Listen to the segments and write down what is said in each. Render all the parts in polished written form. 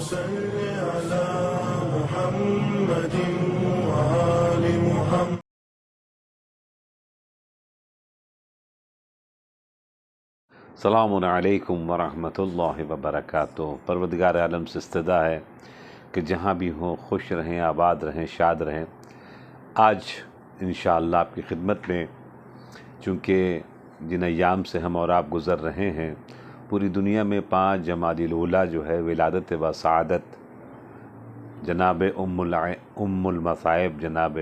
صل على محمد وآل محمد. السلام علیکم ورحمۃ اللہ وبرکاتہ. پروردگار عالم سے استدعا ہے کہ جہاں بھی ہوں خوش رہیں، آباد رہیں، شاد رہیں. آج انشاءاللہ آپ کی خدمت میں، چونکہ جن ایام سے ہم اور آپ گزر رہے ہیں، پوری دنیا میں 5 جمادی الاولیٰ جو ہے ولادت و سعادت جناب ام المصائب جناب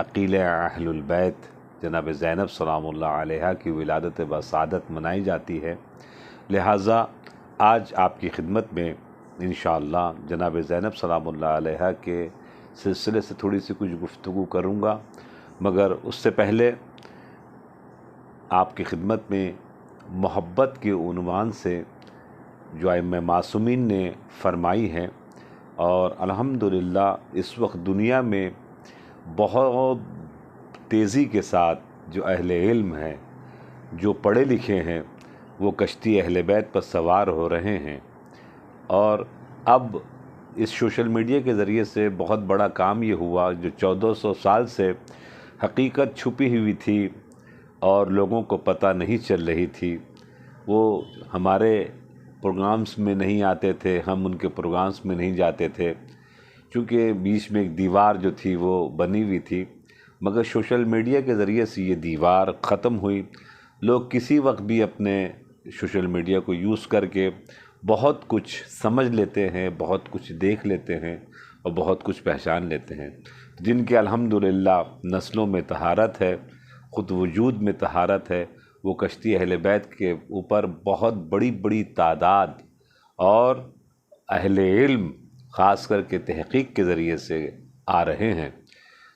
عقیل اہل البیت جناب زینب سلام اللہ علیہا کی ولادت و سعادت منائی جاتی ہے. لہٰذا آج آپ کی خدمت میں انشاءاللہ جناب زینب سلام اللہ علیہا کے سلسلے سے تھوڑی سی کچھ گفتگو کروں گا، مگر اس سے پہلے آپ کی خدمت میں محبت کے عنوان سے جو ائمہ معصومین نے فرمائی ہے، اور الحمدللہ اس وقت دنیا میں بہت تیزی کے ساتھ جو اہل علم ہیں، جو پڑھے لکھے ہیں، وہ کشتی اہل بیت پر سوار ہو رہے ہیں. اور اب اس سوشل میڈیا کے ذریعے سے بہت بڑا کام یہ ہوا، جو 1400 سال سے حقیقت چھپی ہوئی تھی اور لوگوں کو پتہ نہیں چل رہی تھی. وہ ہمارے پروگرامز میں نہیں آتے تھے، ہم ان کے پروگرامز میں نہیں جاتے تھے، چونکہ بیچ میں ایک دیوار جو تھی وہ بنی ہوئی تھی. مگر سوشل میڈیا کے ذریعے سے یہ دیوار ختم ہوئی. لوگ کسی وقت بھی اپنے سوشل میڈیا کو یوز کر کے بہت کچھ سمجھ لیتے ہیں، بہت کچھ دیکھ لیتے ہیں اور بہت کچھ پہچان لیتے ہیں. جن کے الحمدللہ نسلوں میں طہارت ہے، خود وجود میں طہارت ہے، وہ کشتی اہل بیت کے اوپر بہت بڑی بڑی تعداد اور اہل علم خاص کر کے تحقیق کے ذریعے سے آ رہے ہیں.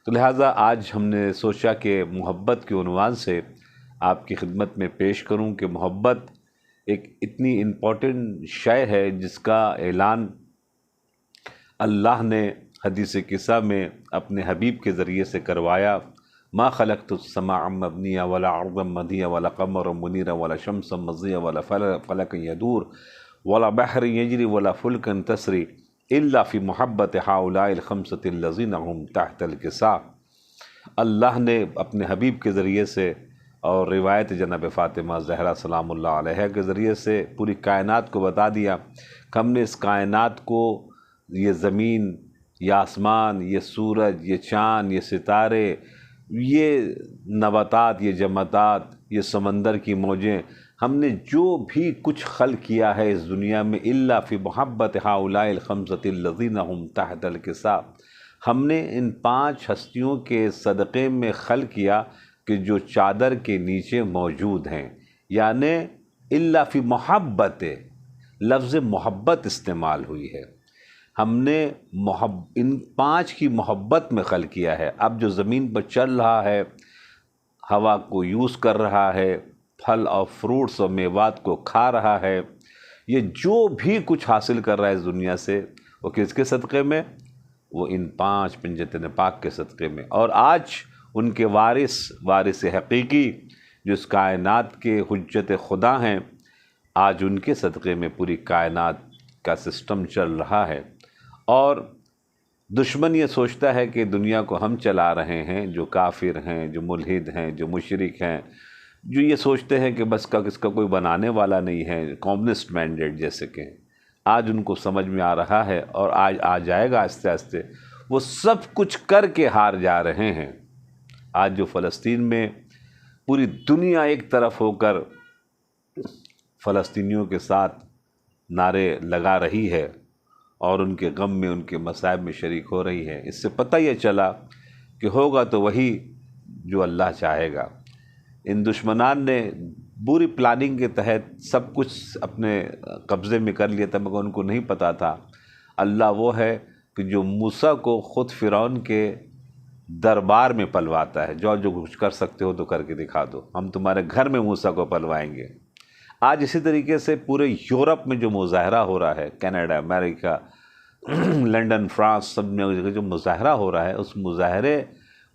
تو لہٰذا آج ہم نے سوچا کہ محبت کے عنوان سے آپ کی خدمت میں پیش کروں کہ محبت ایک اتنی امپورٹنٹ شے ہے جس کا اعلان اللہ نے حدیث قصہ میں اپنے حبیب کے ذریعے سے کروایا. ما خلقت السماء مبنیہ ولا ارضا مدیہ ولا قمرا منیرا ولا شمسا مضیہ ولا فلکا یدور ولا بحر یجری ولا فلکا تسری الا فی محبت ہؤلاء الخمسۃ الذین هم تحت الکساء. اللہ نے اپنے حبیب کے ذریعے سے اور روایت جناب فاطمہ زہرا سلام اللہ علیہ کے ذریعے سے پوری کائنات کو بتا دیا کہ ہم نے اس کائنات کو، یہ زمین، یہ آسمان، یہ سورج، یہ چاند، یہ ستارے، یہ نباتات، یہ جمادات، یہ سمندر کی موجیں، ہم نے جو بھی کچھ خلق کیا ہے اس دنیا میں الا فی محبت ہؤلاء الخمسۃ الذین هم تحت الکساء، ہم نے ان 5 ہستیوں کے صدقے میں خلق کیا کہ جو چادر کے نیچے موجود ہیں. یعنی الا فی محبت، لفظ محبت استعمال ہوئی ہے. ہم نے ان 5 کی محبت میں خلق کیا ہے. اب جو زمین پر چل رہا ہے، ہوا کو یوز کر رہا ہے، پھل اور فروٹس اور میوات کو کھا رہا ہے، یہ جو بھی کچھ حاصل کر رہا ہے اس دنیا سے، وہ کس کے صدقے میں؟ وہ ان 5 پنجت پاک کے صدقے میں. اور آج ان کے وارث حقیقی جو اس کائنات کے حجت خدا ہیں، آج ان کے صدقے میں پوری کائنات کا سسٹم چل رہا ہے. اور دشمن یہ سوچتا ہے کہ دنیا کو ہم چلا رہے ہیں، جو کافر ہیں، جو ملحد ہیں، جو مشرک ہیں، جو یہ سوچتے ہیں کہ بس اس کا کوئی بنانے والا نہیں ہے، کمیونسٹ مینڈیٹ جیسے کہ، آج ان کو سمجھ میں آ رہا ہے اور آج آ جائے گا آہستہ آہستہ. وہ سب کچھ کر کے ہار جا رہے ہیں. آج جو فلسطین میں پوری دنیا ایک طرف ہو کر فلسطینیوں کے ساتھ نعرے لگا رہی ہے اور ان کے غم میں، ان کے مصائب میں شریک ہو رہی ہے، اس سے پتہ یہ چلا کہ ہوگا تو وہی جو اللہ چاہے گا. ان دشمنان نے پوری پلاننگ کے تحت سب کچھ اپنے قبضے میں کر لیا تھا، مگر ان کو نہیں پتہ تھا اللہ وہ ہے کہ جو موسیٰ کو خود فرعون کے دربار میں پلواتا ہے. جو کچھ کر سکتے ہو تو کر کے دکھا دو، ہم تمہارے گھر میں موسیٰ کو پلوائیں گے. آج اسی طریقے سے پورے یورپ میں جو مظاہرہ ہو رہا ہے، کینیڈا، امریکہ، لنڈن، فرانس، سب میں جو مظاہرہ ہو رہا ہے، اس مظاہرے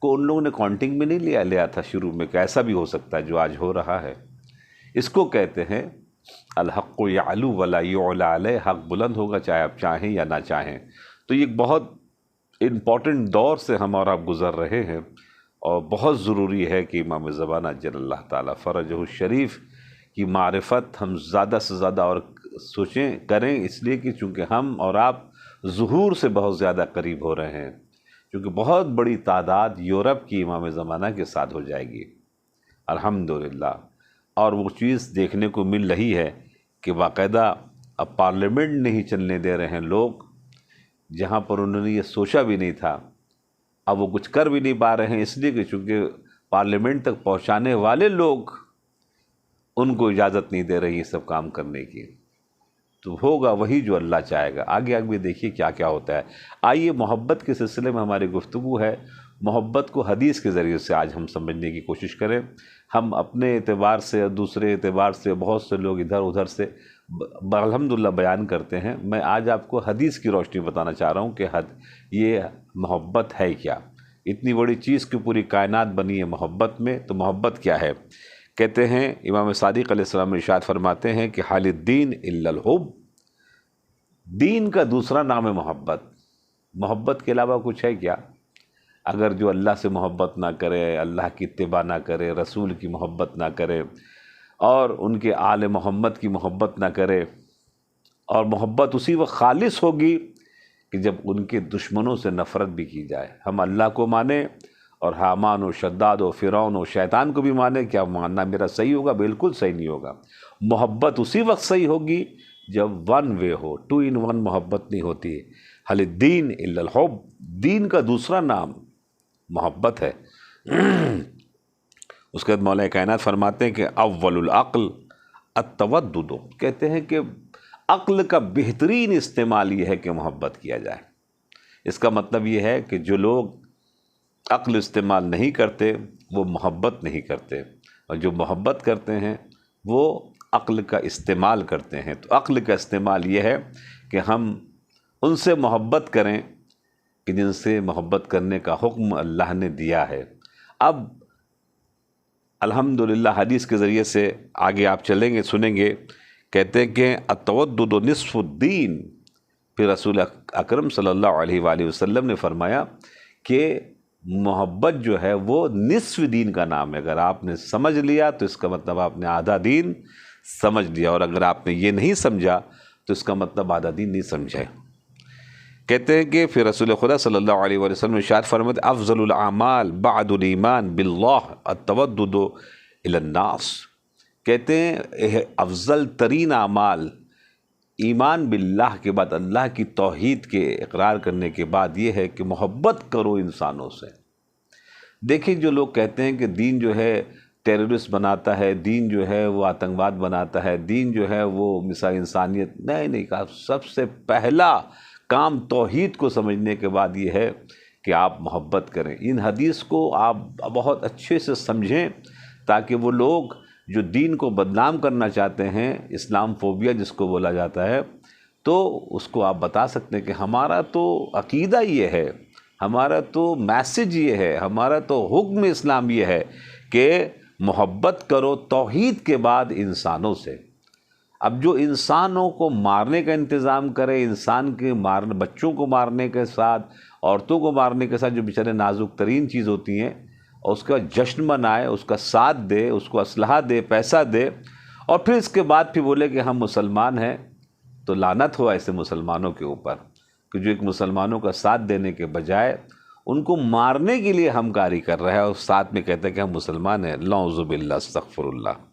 کو ان لوگوں نے کاؤنٹنگ میں نہیں لیا تھا شروع میں کہ ایسا بھی ہو سکتا ہے جو آج ہو رہا ہے. اس کو کہتے ہیں الحق یعلو ولا یعلی علیہ، حق بلند ہوگا چاہے آپ چاہیں یا نہ چاہیں۔ تو یہ ایک بہت امپورٹنٹ دور سے ہم اور آپ گزر رہے ہیں، اور بہت ضروری ہے کہ امام زمانہ جل اللہ تعالیٰ فرجہ الشریف کی معرفت ہم زیادہ سے زیادہ اور سوچیں کریں، اس لیے کہ چونکہ ہم اور آپ ظہور سے بہت زیادہ قریب ہو رہے ہیں، کیونکہ بہت بڑی تعداد یورپ کی امام زمانہ کے ساتھ ہو جائے گی الحمدللہ۔ اور وہ چیز دیکھنے کو مل رہی ہے کہ باقاعدہ اب پارلیمنٹ نہیں چلنے دے رہے ہیں لوگ، جہاں پر انہوں نے یہ سوچا بھی نہیں تھا، اب وہ کچھ کر بھی نہیں پا رہے ہیں، اس لیے کہ چونکہ پارلیمنٹ تک پہنچانے والے لوگ ان کو اجازت نہیں دے رہی یہ سب کام کرنے کی۔ تو ہوگا وہی جو اللہ چاہے گا، آگے آگے دیکھیے کیا کیا ہوتا ہے۔ آئیے محبت کے سلسلے میں ہماری گفتگو ہے، محبت کو حدیث کے ذریعے سے آج ہم سمجھنے کی کوشش کریں۔ ہم اپنے اعتبار سے اور دوسرے اعتبار سے بہت سے لوگ ادھر ادھر سے الحمدللہ بیان کرتے ہیں، میں آج آپ کو حدیث کی روشنی بتانا چاہ رہا ہوں کہ یہ محبت ہے کیا۔ اتنی بڑی چیز کی پوری کائنات بنی ہے محبت میں، تو محبت کیا ہے؟ کہتے ہیں امام صادق علیہ السلام ارشاد فرماتے ہیں کہ حال الدین الا الحب، دین کا دوسرا نام ہے محبت۔ محبت کے علاوہ کچھ ہے کیا؟ اگر جو اللہ سے محبت نہ کرے، اللہ کی اتباع نہ کرے، رسول کی محبت نہ کرے، اور ان کے آل محمد کی محبت نہ کرے، اور محبت اسی وقت خالص ہوگی کہ جب ان کے دشمنوں سے نفرت بھی کی جائے۔ ہم اللہ کو مانیں اور حامان و شداد و فرعون و شیطان کو بھی مانیں، کیا ماننا میرا صحیح ہوگا؟ بالکل صحیح نہیں ہوگا۔ محبت اسی وقت صحیح ہوگی جب ون وے ہو، 2 in 1 محبت نہیں ہوتی۔ حل الدین الا الحب، دین کا دوسرا نام محبت ہے۔ اس کے بعد مولا کائنات فرماتے ہیں کہ اول العقل التودد، کہتے ہیں کہ عقل کا بہترین استعمال یہ ہے کہ محبت کیا جائے۔ اس کا مطلب یہ ہے کہ جو لوگ عقل استعمال نہیں کرتے وہ محبت نہیں کرتے، اور جو محبت کرتے ہیں وہ عقل کا استعمال کرتے ہیں۔ تو عقل کا استعمال یہ ہے کہ ہم ان سے محبت کریں کہ جن سے محبت کرنے کا حکم اللہ نے دیا ہے۔ اب الحمدللہ حدیث کے ذریعے سے آگے آپ چلیں گے، سنیں گے، کہتے ہیں کہ التودد نصف الدین۔ پھر رسول اکرم صلی اللہ علیہ وآلہ وسلم نے فرمایا کہ محبت جو ہے وہ نصف دین کا نام ہے۔ اگر آپ نے سمجھ لیا تو اس کا مطلب آپ نے آدھا دین سمجھ لیا، اور اگر آپ نے یہ نہیں سمجھا تو اس کا مطلب آدھا دین نہیں سمجھے۔ کہتے ہیں کہ پھر رسول خدا صلی اللہ علیہ وآلہ وسلم نے ارشاد فرمایا افضل الاعمال بعد الایمان باللہ التودد الی الناس، کہتے ہیں افضل ترین اعمال ایمان باللہ کے بعد، اللہ کی توحید کے اقرار کرنے کے بعد یہ ہے کہ محبت کرو انسانوں سے۔ دیکھیں جو لوگ کہتے ہیں کہ دین جو ہے ٹیررسٹ بناتا ہے، دین جو ہے وہ آتنکواد بناتا ہے، دین جو ہے وہ مثال انسانیت، نہیں کہا، سب سے پہلا کام توحید کو سمجھنے کے بعد یہ ہے کہ آپ محبت کریں۔ ان حدیث کو آپ بہت اچھے سے سمجھیں تاکہ وہ لوگ جو دین کو بدنام کرنا چاہتے ہیں، اسلام فوبیا جس کو بولا جاتا ہے، تو اس کو آپ بتا سکتے ہیں کہ ہمارا تو عقیدہ یہ ہے، ہمارا تو میسج یہ ہے، ہمارا تو حکم اسلام یہ ہے کہ محبت کرو توحید کے بعد انسانوں سے۔ اب جو انسانوں کو مارنے کا انتظام کرے، انسان کے بچوں کو مارنے کے ساتھ، عورتوں کو مارنے کے ساتھ، جو بیچارے نازک ترین چیز ہوتی ہیں، اور اس کا جشن منائے، اس کا ساتھ دے، اس کو اسلحہ دے، پیسہ دے، اور پھر اس کے بعد پھر بولے کہ ہم مسلمان ہیں، تو لعنت ہوا ایسے مسلمانوں کے اوپر کہ جو ایک مسلمانوں کا ساتھ دینے کے بجائے ان کو مارنے کے لیے ہمکاری کر رہا ہے، اور ساتھ میں کہتا ہے کہ ہم مسلمان ہیں۔ نعوذ باللہ، استغفر اللہ۔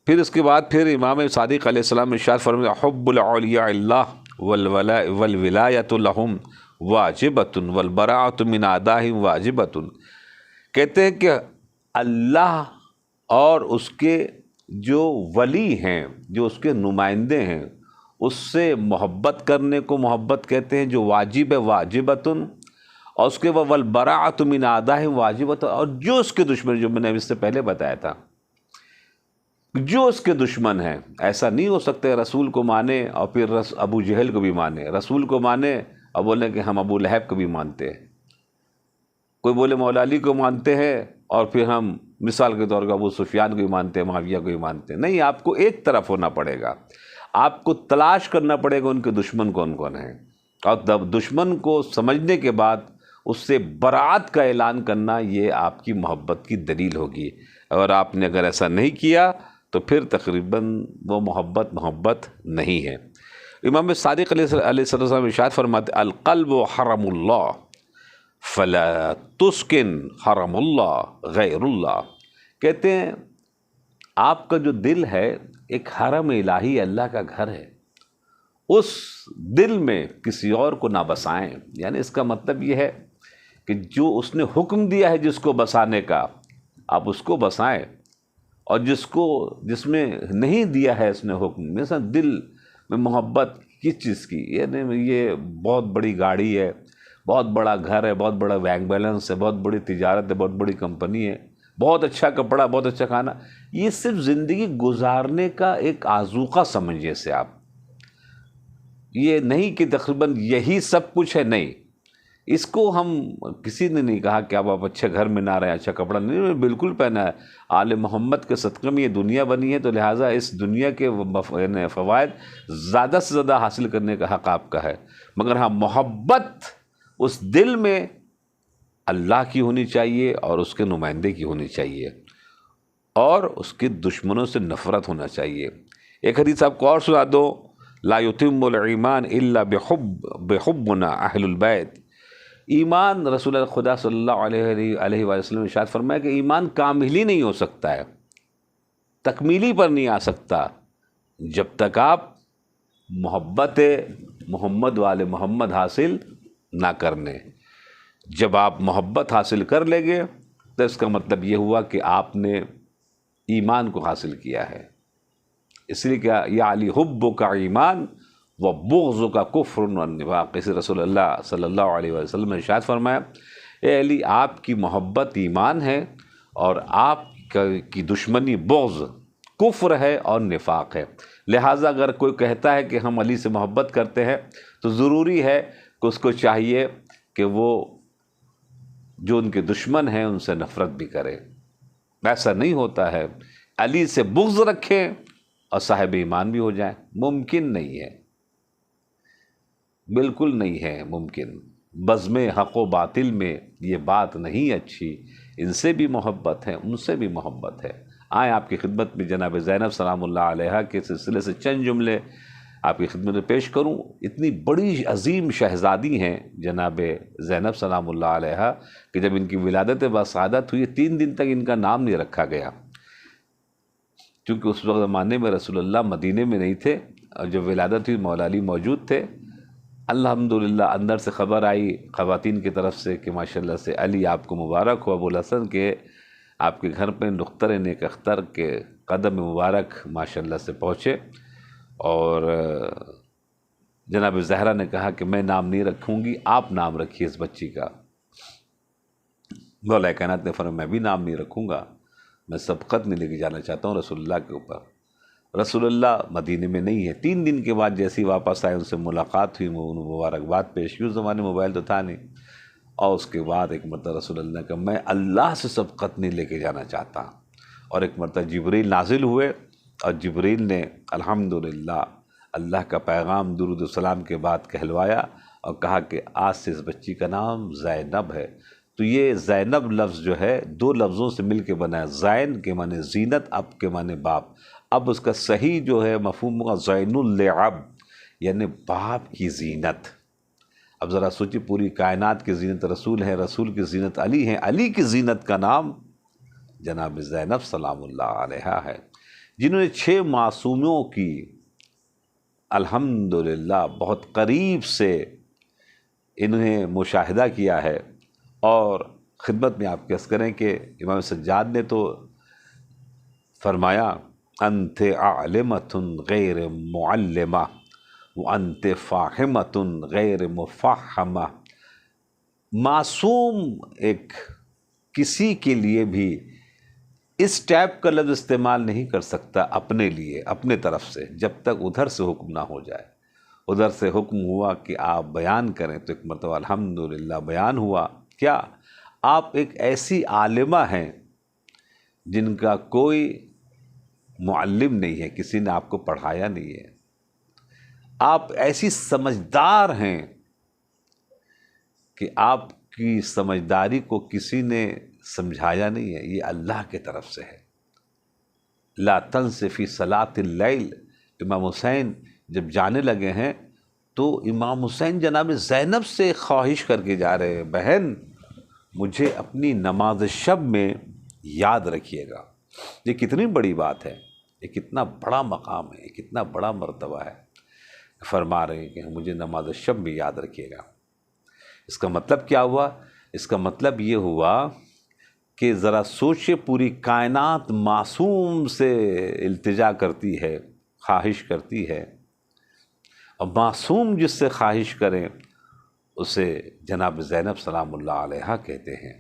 پھر اس کے بعد پھر امام صادق علیہ السلام نے ارشاد فرمایا حب الاولیاء اللہ والولایۃ لہم واجبۃ والبراءۃ من اعدائہم واجبۃ، کہتے ہیں کہ اللہ اور اس کے جو ولی ہیں، جو اس کے نمائندے ہیں، اس سے محبت کرنے کو محبت کہتے ہیں، جو واجب ہے واجبۃ، اور اس کے بعد والبراءۃ من اعدائہم واجبۃ، اور جو اس کے دشمن، جو میں نے اس سے پہلے بتایا تھا، جو اس کے دشمن ہیں۔ ایسا نہیں ہو سکتا رسول کو مانے اور پھر ابو جہل کو بھی مانے، رسول کو مانے اور بولیں کہ ہم ابو لہب کو بھی مانتے ہیں، کوئی بولے مولا علی کو مانتے ہیں اور پھر ہم مثال کے طور پر ابو سفیان کو ہی مانتے ہیں، معاویہ کو ہی مانتے ہیں. نہیں، آپ کو ایک طرف ہونا پڑے گا. آپ کو تلاش کرنا پڑے گا ان کے دشمن کون کون ہیں، اور دشمن کو سمجھنے کے بعد اس سے برات کا اعلان کرنا، یہ آپ کی محبت کی دلیل ہوگی. اور آپ نے اگر ایسا نہیں کیا تو پھر تقریباً وہ محبت نہیں ہے. امام صادق علیہ السلام ارشاد فرماتے القلب حرم اللہ فلا تسکن حرم اللہ غیر اللہ. کہتے ہیں آپ کا جو دل ہے ایک حرم الہی، اللہ کا گھر ہے، اس دل میں کسی اور کو نہ بسائیں. یعنی اس کا مطلب یہ ہے کہ جو اس نے حکم دیا ہے جس کو بسانے کا، آپ اس کو بسائیں، اور جس میں نہیں دیا ہے اس نے حکم، مثلا دل میں محبت کس چیز کی، یعنی یہ بہت بڑی گاڑی ہے، بہت بڑا گھر ہے، بہت بڑا بینک بیلنس ہے، بہت بڑی تجارت ہے، بہت بڑی کمپنی ہے، بہت اچھا کپڑا، بہت اچھا کھانا، یہ صرف زندگی گزارنے کا ایک آذوقہ سمجھیے اسے آپ. یہ نہیں کہ تقریباً یہی سب کچھ ہے، نہیں. اس کو ہم کسی نے نہیں کہا کہ اب آپ اچھے گھر میں نہ رہیں، اچھا کپڑا نہیں، بالکل پہنا ہے. آل محمد کے صدقے میں یہ دنیا بنی ہے، تو لہٰذا اس دنیا کے فوائد زیادہ سے زیادہ حاصل کرنے کا حق آپ کا ہے. مگر ہاں، محبت اس دل میں اللہ کی ہونی چاہیے اور اس کے نمائندے کی ہونی چاہیے، اور اس کے دشمنوں سے نفرت ہونا چاہیے. ایک حدیث آپ کو اور سنا دو، لا یتم الایمان الا بحبنا اہل البیت. ایمان، رسول اللہ خدا صلی اللہ علیہ وسلم نے ارشاد فرمایا کہ ایمان کامل ہی نہیں ہو سکتا ہے، تکمیلی پر نہیں آ سکتا جب تک آپ محبت محمد والے محمد حاصل نہ کرنے. جب آپ محبت حاصل کر لیں گے تو اس کا مطلب یہ ہوا کہ آپ نے ایمان کو حاصل کیا ہے. اس لیے کہ یا علی حب کا ایمان و بغض کا کفر و نفاق. اس رسول اللہ صلی اللہ علیہ وسلم نے ارشاد فرمایا، اے علی، آپ کی محبت ایمان ہے، اور آپ کی دشمنی بغض کفر ہے اور نفاق ہے. لہٰذا اگر کوئی کہتا ہے کہ ہم علی سے محبت کرتے ہیں تو ضروری ہے کہ اس کو چاہیے کہ وہ جو ان کے دشمن ہیں ان سے نفرت بھی کرے. ایسا نہیں ہوتا ہے. علی سے بغض رکھیں اور صاحب ایمان بھی ہو جائیں، ممکن نہیں ہے، بالکل نہیں ہے ممکن. بزم حق و باطل میں یہ بات نہیں اچھی. ان سے بھی محبت ہے، ان سے بھی محبت ہے. آئیں آپ کی خدمت میں جناب زینب سلام اللہ علیہا کے سلسلے سے چند جملے آپ کی خدمت میں پیش کروں. اتنی بڑی عظیم شہزادی ہیں جناب زینب سلام اللہ علیہا کہ جب ان کی ولادت بسعادت ہوئی 3 دن تک ان کا نام نہیں رکھا گیا، کیونکہ اس وقت زمانے میں رسول اللہ مدینے میں نہیں تھے، اور جب ولادت ہوئی مولا علی موجود تھے. الحمدللہ اندر سے خبر آئی خواتین کی طرف سے کہ ماشاءاللہ سے علی آپ کو مبارک ہو، ابوالحسن کے آپ کے گھر پہ نختر نیک اختر کے قدم مبارک ماشاءاللہ سے پہنچے. اور جناب زہرا نے کہا کہ میں نام نہیں رکھوں گی، آپ نام رکھیے اس بچی کا. مولا کائنات نے فرمایا میں بھی نام نہیں رکھوں گا، میں سبقت میں لے کے جانا چاہتا ہوں رسول اللہ کے اوپر. رسول اللہ مدینے میں نہیں ہے. 3 دن کے بعد جیسے ہی واپس آئے ان سے ملاقات ہوئی، مبارکباد پیش کی. اس زمانے موبائل تو تھا نہیں. اور اس کے بعد ایک مرتبہ رسول اللہ نے کہا میں اللہ سے سبقت نہیں لے کے جانا چاہتا. اور ایک مرتبہ جبریل نازل ہوئے، اور جبریل نے الحمدللہ اللہ کا پیغام درود و سلام کے بعد کہلوایا اور کہا کہ آج سے اس بچی کا نام زینب ہے. تو یہ زینب لفظ جو ہے 2 لفظوں سے مل کے بنا ہے. زین کے معنی زینت، اب کے معنی باپ. اب اس کا صحیح جو ہے مفہوم ہوگا زین اللعب، یعنی باپ کی زینت. اب ذرا سوچی، پوری کائنات کی زینت رسول ہے، رسول کی زینت علی ہے، علی کی زینت کا نام جناب زینب سلام اللہ علیہا ہے، جنہوں نے 6 معصوموں کی الحمدللہ بہت قریب سے انہیں مشاہدہ کیا ہے. اور خدمت میں آپ کیس کریں کہ امام سجاد نے تو فرمایا انت عالمۃ غیر معلمہ وانت فاہمۃ غیر مفہمہ. معصوم ایک کسی کے لیے بھی اس ٹائپ کا لفظ استعمال نہیں کر سکتا اپنے لیے، اپنے طرف سے، جب تک ادھر سے حکم نہ ہو جائے. ادھر سے حکم ہوا کہ آپ بیان کریں تو ایک مرتبہ الحمدللہ بیان ہوا. کیا آپ ایک ایسی عالمہ ہیں جن کا کوئی معلم نہیں ہے، کسی نے آپ کو پڑھایا نہیں ہے. آپ ایسی سمجھدار ہیں کہ آپ کی سمجھداری کو کسی نے سمجھایا نہیں ہے، یہ اللہ کے طرف سے ہے. لا تنس فی صلاۃ اللیل. امام حسین جب جانے لگے ہیں تو امام حسین جناب زینب سے خواہش کر کے جا رہے ہیں، بہن مجھے اپنی نماز شب میں یاد رکھیے گا. یہ کتنی بڑی بات ہے، یہ کتنا بڑا مقام ہے، یہ کتنا بڑا مرتبہ ہے. فرما رہے ہیں کہ مجھے نماز شب میں یاد رکھیے گا. اس کا مطلب کیا ہوا؟ اس کا مطلب یہ ہوا کہ ذرا سوچے، پوری کائنات معصوم سے التجا کرتی ہے، خواہش کرتی ہے، اور معصوم جس سے خواہش کریں اسے جناب زینب سلام اللہ علیہا کہتے ہیں.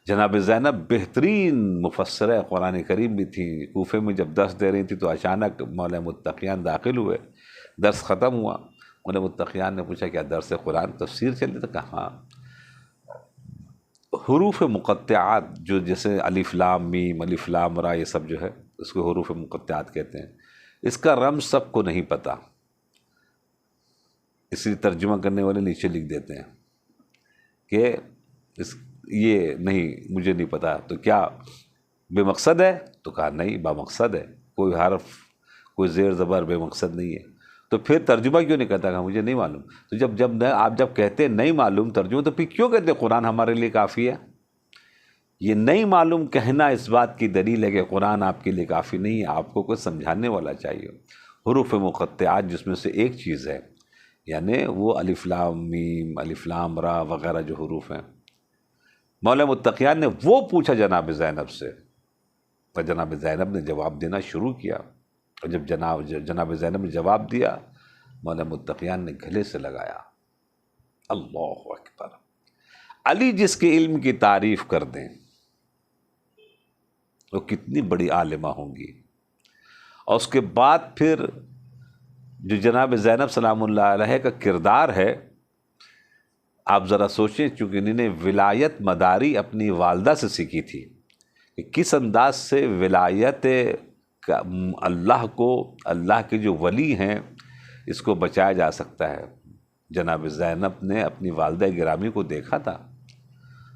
جناب زینب بہترین مفسرہ قرآن کریم بھی تھی. کوفے میں جب درس دے رہی تھی تو اچانک مولا متقیان داخل ہوئے. درس ختم ہوا، مولا متقیان نے پوچھا کیا درس قرآن تفسیر چل رہی؟ تو کہا حروف مقطعات جو جیسے الف لام میم، الف لام را، یہ سب جو ہے اس کو حروف مقطعات کہتے ہیں. اس کا رمز سب کو نہیں پتہ، اس لیے ترجمہ کرنے والے نیچے لکھ دیتے ہیں کہ یہ نہیں، مجھے نہیں پتہ. تو کیا بے مقصد ہے؟ تو کہا نہیں، با مقصد ہے. کوئی حرف، کوئی زیر زبر بے مقصد نہیں ہے. تو پھر ترجمہ کیوں نہیں کرتا؟ کہا مجھے نہیں معلوم. تو آپ جب کہتے ہیں نہیں معلوم ترجمہ، تو پھر کیوں کہتے ہیں قرآن ہمارے لیے کافی ہے؟ یہ نہیں معلوم کہنا اس بات کی دلیل ہے کہ قرآن آپ کے لیے کافی نہیں ہے، آپ کو کوئی سمجھانے والا چاہیے. حروف مقطعات جس میں سے ایک چیز ہے، یعنی وہ الف لام میم، الف لام را وغیرہ جو حروف ہیں. مولا متقیان نے وہ پوچھا جناب زینب سے، اور جناب زینب نے جواب دینا شروع کیا. اور جب جناب زینب نے جواب دیا، مولا متقیان نے گلے سے لگایا. اللہ اکبر. علی جس کے علم کی تعریف کر دیں وہ کتنی بڑی عالمہ ہوں گی. اور اس کے بعد پھر جو جناب زینب سلام اللہ علیہ کا کردار ہے، آپ ذرا سوچیں، چونکہ انہوں نے ولایت مداری اپنی والدہ سے سیکھی تھی کہ کس انداز سے ولایت اللہ کو، اللہ کے جو ولی ہیں، اس کو بچایا جا سکتا ہے. جناب زینب نے اپنی والدہ گرامی کو دیکھا تھا.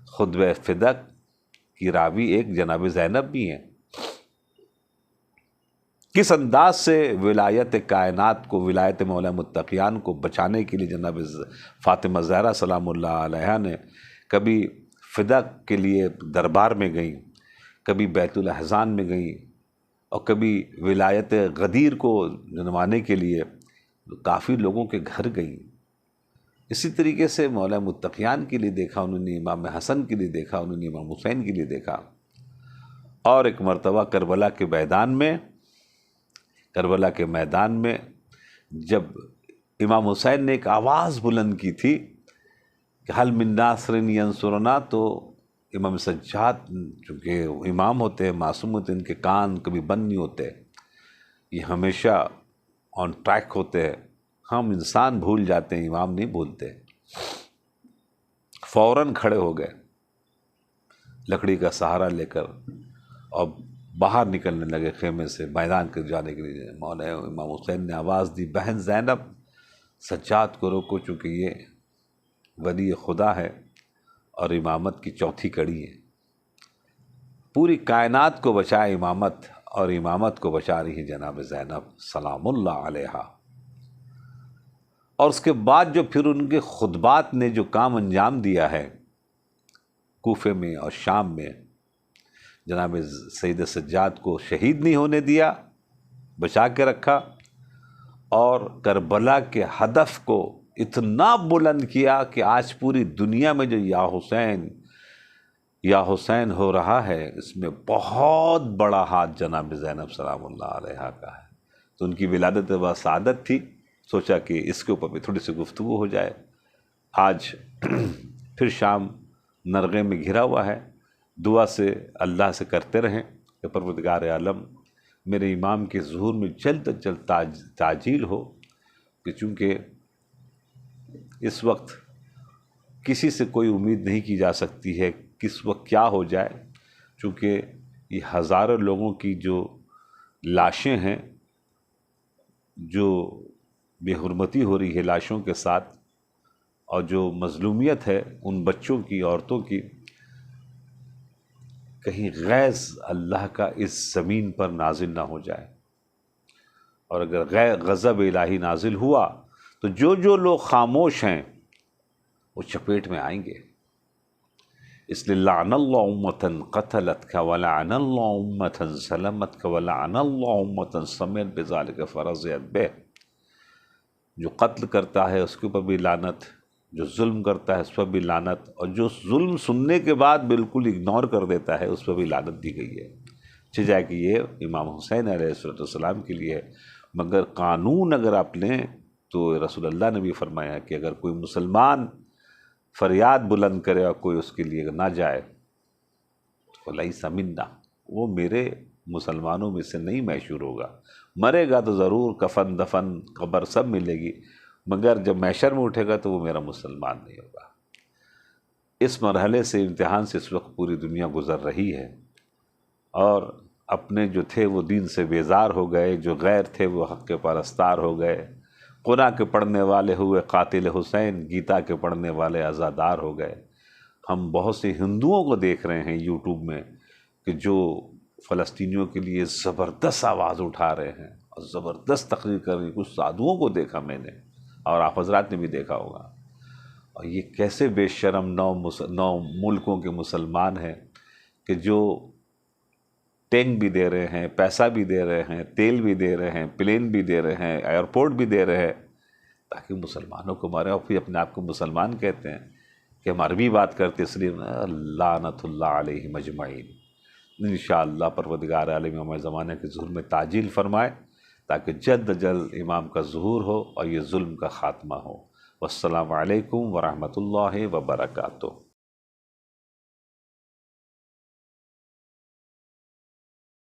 خطبہ فدق کی راوی ایک جناب زینب بھی ہیں. کس انداز سے ولایت کائنات کو، ولایت مولا متقیان کو بچانے کے لیے جناب فاطمہ زہرا سلام اللہ علیہا نے کبھی فدق کے لیے دربار میں گئیں، کبھی بیت الاحزان میں گئیں، اور کبھی ولایت غدیر کو جنوانے کے لیے کافی لوگوں کے گھر گئیں. اسی طریقے سے مولا متقیان کے لیے دیکھا انہوں نے، امام حسن کے لیے دیکھا انہوں نے، امام حسین کے لیے دیکھا. اور ایک مرتبہ کربلا کے میدان میں جب امام حسین نے ایک آواز بلند کی تھی کہ حل من ناصر ینصرنا، تو امام سجاد چونکہ امام ہوتے ہیں، معصوم ہوتے ہیں، ان کے کان کبھی بند نہیں ہوتے، یہ ہمیشہ آن ٹریک ہوتے ہیں. ہم انسان بھول جاتے ہیں، امام نہیں بھولتے. فوراً کھڑے ہو گئے لکڑی کا سہارا لے کر اور باہر نکلنے لگے خیمے سے میدان کے جانے کے لیے. مولا امام حسین نے آواز دی، بہن زینب سجاد کو روکو، چونکہ یہ ولی خدا ہے اور امامت کی چوتھی کڑی ہے. پوری کائنات کو بچائے امامت، اور امامت کو بچا رہی ہے جناب زینب سلام اللہ علیہا. اور اس کے بعد جو پھر ان کے خطبات نے جو کام انجام دیا ہے کوفے میں اور شام میں، جناب سید سجاد کو شہید نہیں ہونے دیا، بچا کے رکھا، اور کربلا کے ہدف کو اتنا بلند کیا کہ آج پوری دنیا میں جو یا حسین ہو رہا ہے، اس میں بہت بڑا ہاتھ جناب زینب سلام اللہ علیہا کا ہے. تو ان کی ولادت و سعادت تھی، سوچا کہ اس کے اوپر بھی تھوڑی سی گفتگو ہو جائے. آج پھر شام نرغے میں گھرا ہوا ہے. دعا سے اللہ سے کرتے رہیں کہ پروردگار عالم میرے امام کے ظہور میں جلد از جلد تعجیل ہو، کہ چونکہ اس وقت کسی سے کوئی امید نہیں کی جا سکتی ہے کس وقت کیا ہو جائے، چونکہ یہ ہزاروں لوگوں کی جو لاشیں ہیں، جو بے حرمتی ہو رہی ہے لاشوں کے ساتھ، اور جو مظلومیت ہے ان بچوں کی، عورتوں کی، کہیں غیظ اللہ کا اس زمین پر نازل نہ ہو جائے۔ اور اگر غضب الہی نازل ہوا تو جو لوگ خاموش ہیں وہ چپیٹ میں آئیں گے۔ اس لیے لعن اللہ امتن قتلت کا ولعن اللہ امتن ظلمت کا ولعن اللہ امتن سمعت بذالک فرضیت بہ۔ جو قتل کرتا ہے اس کے اوپر بھی لعنت، جو ظلم کرتا ہے اس پر بھی لعنت، اور جو ظلم سننے کے بعد بالکل اگنور کر دیتا ہے اس پر بھی لعنت دی گئی ہے۔ جائے کہ یہ امام حسین علیہ السلام کے لیے ہے، مگر قانون اگر آپ لیں تو رسول اللہ نے بھی فرمایا کہ اگر کوئی مسلمان فریاد بلند کرے اور کوئی اس کے لیے نہ جائے تو لیس منا، وہ میرے مسلمانوں میں سے نہیں محشور ہوگا۔ مرے گا تو ضرور کفن دفن قبر سب ملے گی، مگر جب محشر میں اٹھے گا تو وہ میرا مسلمان نہیں ہوگا۔ اس مرحلے سے، امتحان سے اس وقت پوری دنیا گزر رہی ہے، اور اپنے جو تھے وہ دین سے بیزار ہو گئے، جو غیر تھے وہ حق کے پرستار ہو گئے، قرآن کے پڑھنے والے ہوئے قاتل حسین، گیتا کے پڑھنے والے عزادار ہو گئے۔ ہم بہت سے ہندوؤں کو دیکھ رہے ہیں یوٹیوب میں کہ جو فلسطینیوں کے لیے زبردست آواز اٹھا رہے ہیں اور زبردست تقریر کر رہے ہیں۔ کچھ سادھوؤں کو دیکھا میں نے، اور آپ حضرات نے بھی دیکھا ہوگا، اور یہ کیسے بے شرم نو ملکوں کے مسلمان ہیں کہ جو ٹینک بھی دے رہے ہیں، پیسہ بھی دے رہے ہیں، تیل بھی دے رہے ہیں، پلین بھی دے رہے ہیں، ایئرپورٹ بھی دے رہے ہیں تاکہ مسلمانوں کو مارے، اور پھر اپنے آپ کو مسلمان کہتے ہیں کہ ہم عربی بات کرتے، اس لیے لعنت اللہ علیہم اجمعین۔ انشاءاللہ پروردگار عالم ہمارے زمانے کے ظہور میں تعجیل فرمائے تاکہ جلد جلد امام کا ظہور ہو اور یہ ظلم کا خاتمہ ہو۔ والسلام علیکم ورحمۃ اللہ وبرکاتہ۔